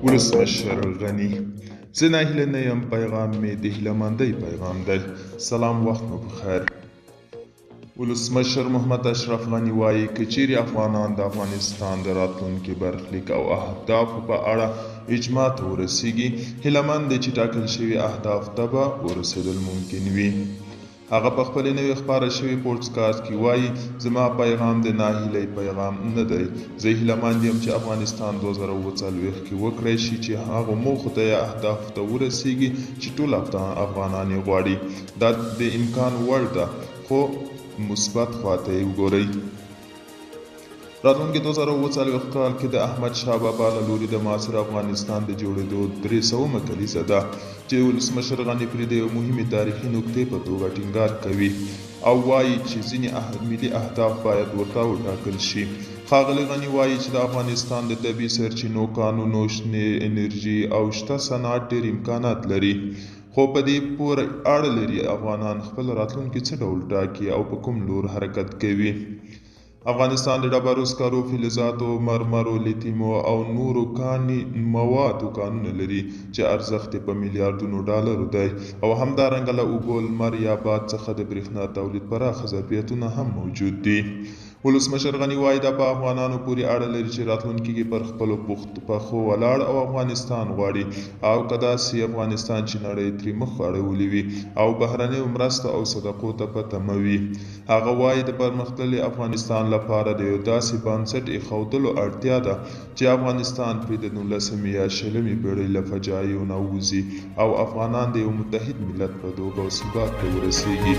ولسمشر غني زه ناهیله نه یم، پیغام مې د هیلهمندۍ پیغام دی. سلام، وخت مو بخیر. ولسمشر محمد اشرف غني وایي که چیرې افغانان د افغانستان د راتلونکي برخلیک او اهدافو په اړه اجماع ته ورسیږي، هیلهمند دی چې ټاکل شوي اهداف ته به ورسېدل ممکن وي. هغه په خپلې نوې خپاره شوي پوډکاسټ کې وایي زما پیغام د ناهیلۍ پیغام نه دی. زه هیلهمند یم چې افغانستان 2040 کې وکړی شي چې هغو موخو ته یا اهدافو ته ورسیږي چې ټول افغانان یې غواړي. دا د امکان وړ ده، خو مثبت خواته یې وګورئ. راتلونکي 2040 کال کې د احمد شاه بابا له لوري د معاصر افغانستان د جوړېدو 300مه کلیزه ده چې ولسمشر غني پرې د یو مهمې تاریخي نقطې په توګه ټینګار کوي او وایي چې ځینې ملي اهداف باید ورته وټاکل شي. ښاغلی غني وایي چې د افغانستان د طبیعي سرچینو، کانونو، شنې انرژي او شته صنعت ډېر امکانات لري، خو په دې پورې اړه لري افغانان خپل راتلونکی څه ډول ټاکي او په کوم لور حرکت کوي. افغانستان د ډبرو سکرو، فلزاتو، مرمرو، لیتیمو او نورو کاني موادو کانونه لري چې ارزښت یې په میلیاردونو ډالرو دی، او همدارنګه له اوبو، لمر یا باد څخه د برېښنا تولید پراخه ظرفیتونه هم موجود دي. ولسمشر غني وایي دا په افغانانو پورې اړه لري چې راتلونکي کې پر خپلو پښو ولاړ او افغانستان غواړي، او که داسې افغانستان چې نړۍ ترې مخ اړولې وي او بهرنیو مرستو او صدقو ته په تمه وي. هغه وایي د پرمختللي افغانستان لپاره د یو داسې بنسټ ایښودلو اړتیا ده چې افغانستان پرې د 19مې یا 20مې پېړۍ له فجایعو نه ووځي او افغانان د یو متحد ملت په توګه ثبات ته ورسیږي.